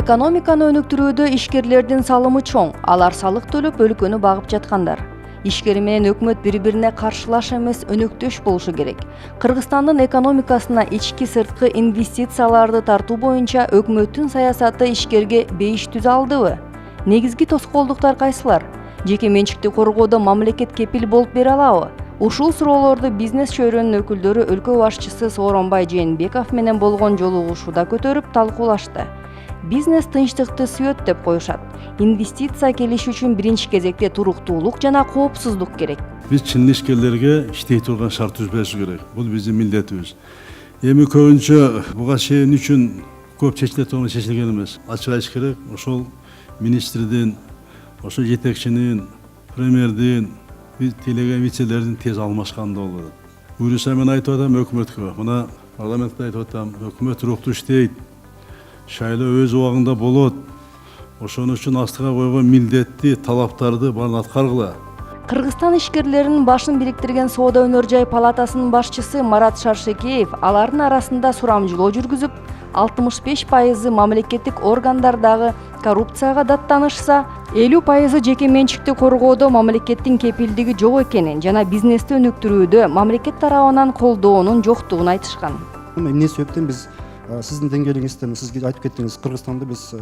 Экономиканы өнүктүрүүдө ишкерлердин салымы чоң. Алар салык төлөп өлкөнү багып жаткандар. Ишкер менен өкмөт бири-бирине каршылаш эмес, өнөктөш болушу керек. Кыргызстандын экономикасына ички сырткы инвестицияларды тартуу боюнча өкмөттүн саясаты ишкерге бейиш түзө алдыбы? Негизги тоскоолдуктар кайсылар? Жеке менчикти коргоодо мамлекет кепил болуп бере алабы? Ушул суроолорду бизнес чөйрөнүн өкүлдөрү өлкө башчысы Сооронбай Жээнбеков менен болгон жолугушууда көтөрүп талкуулашты. Бизнес тынчтыкты сүйөт деп коюшат. Инвестиция келиш үчүн биринчи кезекте туруктуулук жана коопсуздук керек. Биз чын ишкерлерге иштей турган шарт түзбөшү керек. Бул биздин милдетибиз. Эми көбүнчө буга чейин үчүн көп чечиле турган чечилген эмес. Ачык айтыш керек, ошол министрдин, ошол жетекчинин, премьердин, тилеген вицелердин тез алмашканда болот. Буюрса мен айтып атам өкмөткө, мына парламентте айтып атам, өкмөт туруктуу иштейт. Шайлоо өз убагында болот. Ошон үчүн астыга койгон милдетти, талаптарды баарын аткаргыла. Кыргызстан ишкерлеринин башын бириктирген Соода өнөр жай палатасынын башчысы Марат Шаршекеев алардын арасында сурамжылоо жүргүзүп, 65% мамлекеттик органдардагы коррупцияга даттанышса, 50% жеке менчикти коргоодо мамлекеттин кепилдиги жок экенин жана бизнести өнүктүрүүдө мамлекет тарабынан колдоонун жоктугун айтышкан. Эмне себептен биз сиздин деңгээлиңизде сизге айтып кеттиңиз, Кыргызстанда биз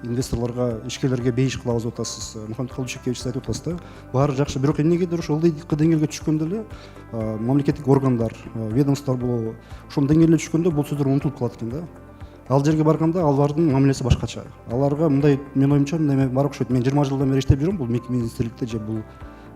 инвесторлорго, ишкерлерге бейиш кылабыз деп атасыз. Мухаммед Калдычекевич айтып атасыз да. Баары жакшы, бирок эмнегедир ошол деңгээлге түшкөндө эле мамлекеттик органдар, ведомстволор болобу, ошол деңгээлге түшкөндө бул сөздөр унутулуп калат экен да. Ал жерге барганда алардын мамилеси башкача. Аларга мындай, мен оюмча, мындай бар окшойт. Мен 20 жылдан бери иштеп жүрөм бул министрликте же бул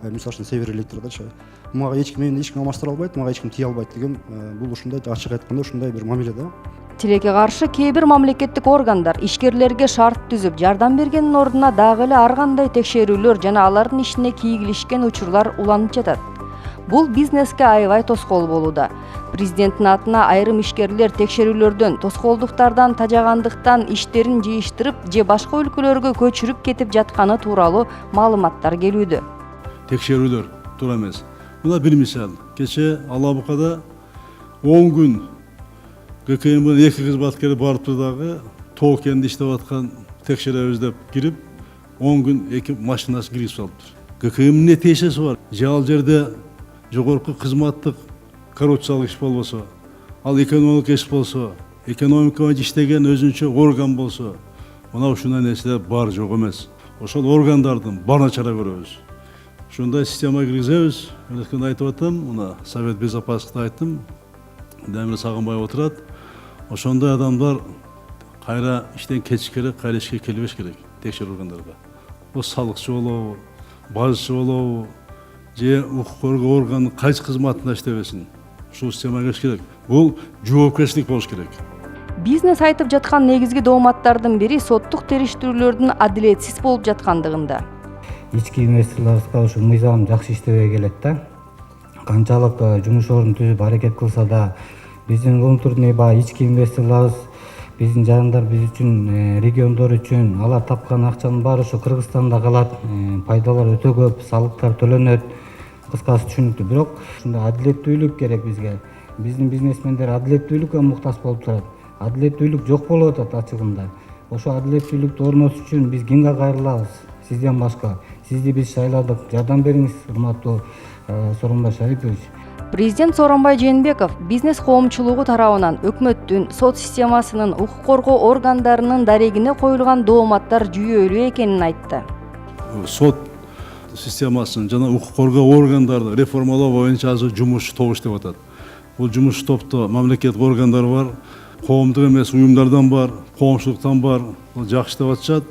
мисалы үчүн Север Электрдачы. Мага эч ким алмаштыра албайт, мага эч ким тие албайт деген бул ушундай ачык айтканда ушундай бир мамиле да. Тилекке каршы кээ бир мамлекеттик органдар ишкерлерге шарт түзүп жардам бергендин ордуна дагы эле ар кандай текшерүүлөр жана алардын ишине кийгилишкен учурлар уланып жатат. Бул бизнеске аябай тоскоол болууда. Президенттин атына айрым ишкерлер текшерүүлөрдөн, тоскоолдуктардан тажагандыктан иштерин жыйыштырып же башка өлкөлөргө көчүрүп кетип жатканы тууралуу маалыматтар келүүдө. Текшерүүлөр туура эмес. Мына бир мисал. Кече Алабукада 10 күн ГКМ-дин 2 кызматкери барыпты дагы тоо кенде иштеп аткан текшеребиз деп кирип 10 күн 2 машинасы киргизип салыптыр. ГКМ-дин не тиешеси бар? Же ал жерде жогорку кызматтык коррупциялык иш болбосо, ал экономикалык иш болсо, экономикага иштеген өзүнчө орган болсо, мына ушундай нерселер бар жок эмес. Ошол органдардын баарына чара көрөбүз. Ушундай система киргизебиз. Мен айтып атам, мына Совет Безопасности айттым. Демир Сагынбаев отурат. Ошондой адамдар кайра иштен кетиш керек, кайра ишке келбеш керек текшерүү органдарга. Бул салыкчы болобу, бажчы болобу, же укук коргоо органынын кайсы кызматында иштебесин. Ушул системага кириш керек. Бул жоопкерчилик болуш керек. Бизнес айтып жаткан негизги дооматтардын бири соттук териштирүүлөрдүн адилетсиз болуп жаткандыгында. Ички инвесторлорго ушу мыйзам жакшы иштебей келет да. Канчалык жумуш ордун түзүп аракет кылса да, биздин внутренний ички инвесторлорубуз, биздин жарандар биз үчүн, региондор үчүн алар тапкан акчанын баары ушу Кыргызстанда калат, пайдалар өтө көп, салыктар төлөнөт. Кыскасы түшүнүктүү, бирок ушундай адилеттүүлүк керек бизге. Биздин бизнесмендер адилеттүүлүккө муктаж болуп турат. Адилеттүүлүк жок болуп атат ачыгында. Ошо адилеттүүлүктү орнотуш үчүн биз кимге кайрылабыз? Сизден башка. Сизди биз шайладык. Жардам бериңиз, урматтуу Сооронбай Шарипович. Президент Сооронбай Жээнбеков бизнес коомчулугу тарабынан өкмөттүн, сот системасынын, укук коргоо органдарынын дарегине коюлган дооматтар жүйөлүү экенин айтты. Сот системасын жана укук коргоо органдарды реформалоо боюнча азыр жумуш тобу иштеп атат. Бул жумуш топто мамлекеттик органдар бар, коомдук эмес уюмдардан бар, коомчулуктан бар. Бул жакшы иштеп атышат.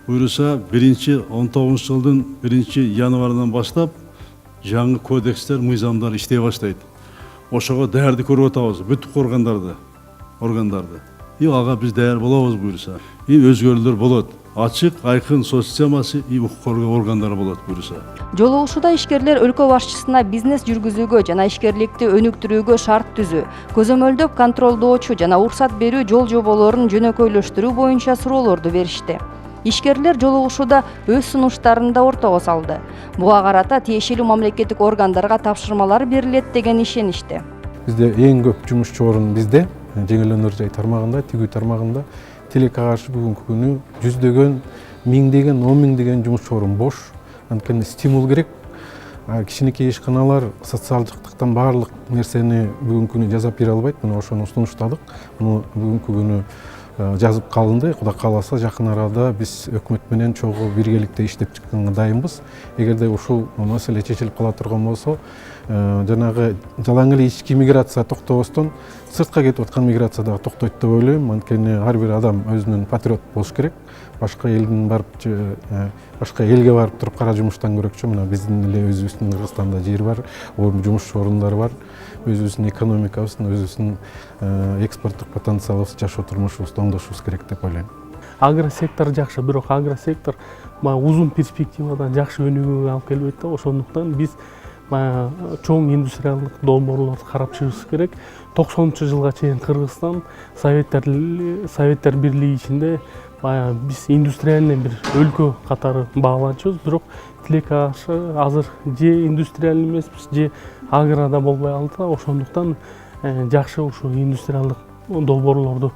Буюрса 19 жылдын 1-январынан баштап жаңы кодекстер, мыйзамдар иштей баштайт. Ошого даярдык көрүп атабыз, бүт органдарды. Ага биз даяр болобуз буюрса. Өзгөрүүлөр болот. Ачык, айкын сот системасы укук коргоо органдары болот буюрса. Жолугушууда ишкерлер өлкө башчысына бизнес жүргүзүүгө жана ишкерликти өнүктүрүүгө шарт түзүү, көзөмөлдөп контролдоочу жана уруксат берүү жол жоболорун жөнөкөйлөштүрүү боюнча суроолорду беришти. Ишкерлер жолугушууда өз сунуштарын да ортого салды. Буга карата тиешелүү мамлекеттик органдарга тапшырмалар берилет деген ишеништи. Бизде эң көп жумушчу орун бизде, жеңил өнөр жай тармагында, тигүү тармагында тилекке каршы бүгүнкү күнү жүздөгөн, миңдеген, 10 миңдеген жумуш орун бош. Анткени стимул керек. Кичинекей ишканалар социалдыктан баардык нерсени бүгүнкү күнү жасап бере албайт. Мына ошону сунуштадык. Муну бүгүнкү күнү жазып калынды. Кудай кааласа жакын арада биз өкмөт менен чогуу биргеликте иштеп чыкканга дайынбыз. Эгерде ушул маселе чечилип кала турган болсо, жанагы жалаң эле ички миграция токтобостон сыртка кетип аткан миграция дагы токтойт деп ойлойм. Анткени ар бир адам өзүнүн патриот болуш керек. Башка элдин барып, башка элге барып туруп кара жумуштан көрөкчү мына биздин эле өзүбүздүн Кыргызстанда жер бар, жумуш орундары бар, өзүбүздүн экономикабыздын, өзүбүздүн экспорттук потенциалыбыз, жашоо турмушубузду оңдошубуз керек деп ойлойм. Агросектор жакшы, бирок агросектор узун перспективадан жакшы өнүгүүгө алып келбейт да. Ошондуктан биз чоң индустриалдык долбоорлорду карап чыгышыбыз керек. 90-жылга чейин Кыргызстан Советтер Бирлиги ичинде биз индустриальный бир өлкө катары бааланчубуз, бирок тилекке каршы азыр же индустриальный эмеспиз, же аграда болбой калды. Ошондуктан жакшы ушу индустриалдык долбоорлорду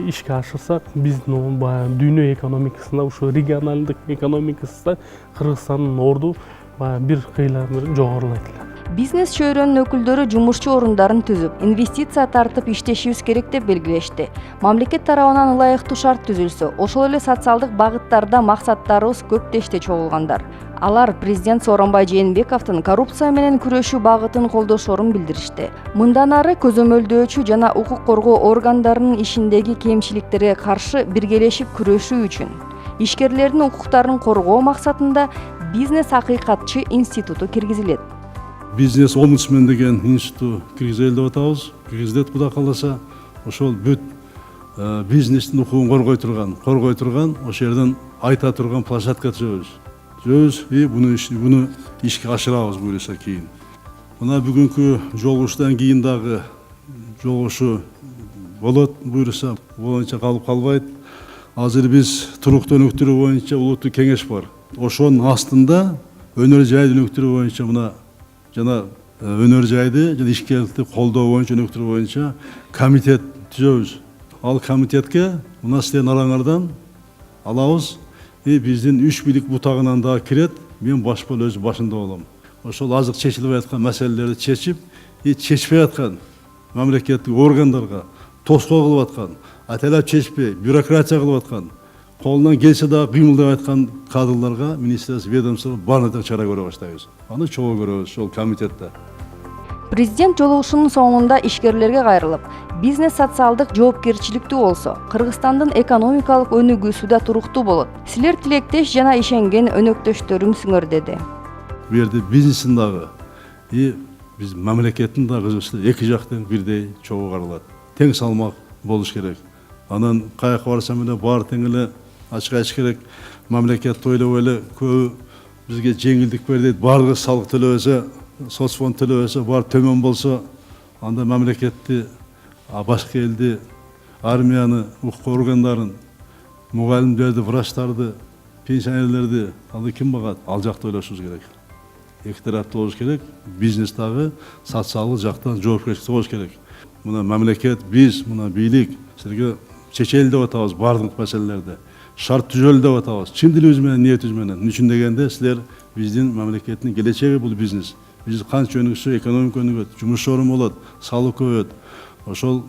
ишке ашырсак, биздин дүйнө экономикасында, ушу регионалдык экономикасында Кыргызстандын орду бир кыйла бир жогорулайт эле. Бизнес чөйрөнүн өкүлдөрү жумушчу орундарын түзүп, инвестиция тартып иштешибиз керек деп белгилешти. Мамлекет тарабынан ылайыктуу шарт түзүлсө, ошол эле социалдык багыттарда максаттарыбыз көп дешти чогулгандар. Алар президент Сооронбай Жээнбековдун коррупция менен күрөшүү багытын колдошорун билдиришти. Мындан ары көзөмөлдөөчү жана укук коргоо органдарынын ишиндеги кемчиликтерге каршы биргелешип күрөшүү үчүн ишкерлердин укуктарын коргоо максатында бизнес акыйкатчы институту киргизилет. Бизнес омбудсмен деген институт киргизели деп атабыз. Киргизилет Кудай кааласа, ошол бүт бизнестин укугун коргой турган, ошол жерден айта турган площадка түзөбүз и буну ишке ашырабыз буюрса кийин. Мына бүгүнкү жолугуштан кийин дагы жолугушу болот буюрса боюнча калып калбайт. Азыр биз туруктуу өнүктүрүү боюнча улуттук кеңеш бар. Ошонун астында өнөр жайды өнүктүрүү боюнча мына жана өнөр жайды жана ишкерликти колдоо боюнча өнүктүрүү боюнча комитет түзөбүз. Ал комитетке мына сиздердин араңардан алабыз и биздин 3 бийлик бутагынан дагы кирет. Мен башпол өзү башында болом. Ошол азыр чечилбей аткан маселелерди чечип и чечпей аткан мамлекеттик органдарга тоскоо кылып аткан, атайлап чечпей бюрократия кылып аткан, колунан келсе дагы кыймылдап аткан кадрларга министрлик ведомство баардык чара көрө баштайбыз. Аны чогуу көрөбүз ошол комитетте. Президент жолугушуунун соңунда ишкерлерге кайрылып, бизнес социалдык жоопкерчиликтүү болсо, Кыргызстандын экономикалык өнүгүүсү да туруктуу болот. Силер тилектеш жана ишенген өнөктөштөрүмсүңөр деди. Бу жерде бизнестин дагы и биз мамлекеттин дагы эки жактан бирдей чогуу каралат. Тең салмак болуш керек. Анан каяка барсам эле баары тең эле ачык айтыш керек. Мамлекет ойлоп эле көбү бизге жеңилдик бер дейт. Баардыгы салык төлөбөсө, соцфонд төлөбөсө, баары төмөн болсо, анда мамлекетти, башка элди, армияны, укук органдарын, мугалимдерди, врачтарды, пенсионерлерди аны ким багат? Ал жакта ойлошубуз керек. Эки тараптуу болуш керек. Бизнес дагы социалдык жактан жоопкерчилик болуш керек. Мына мамлекет, биз, мына бийлик силерге чечели деп атабыз баардык маселелерди. Шарт түзөлү деп атабыз. Чын дилибиз менен, ниетибиз менен. Үчүн дегенде силер биздин мамлекеттин келечеги бул бизнес. Биз канча өнүксө, экономика өнүгөт, жумуш орун болот, салык көбөйөт. Ошол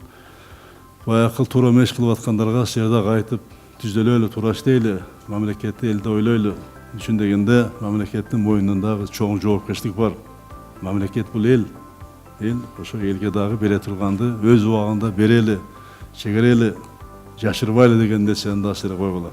баякы туура эмес кылып аткандарга силер дагы айтып түзөлөлү, туура иштейли, мамлекетти элди ойлойлу. Үчүн дегенде мамлекеттин мойнунда дагы чоң жоопкерчилик бар. Мамлекет бул эл ошо элге дагы бере турганды өз убагында берели, чегерели, жашырбайлы деген нерсени да силер койгула.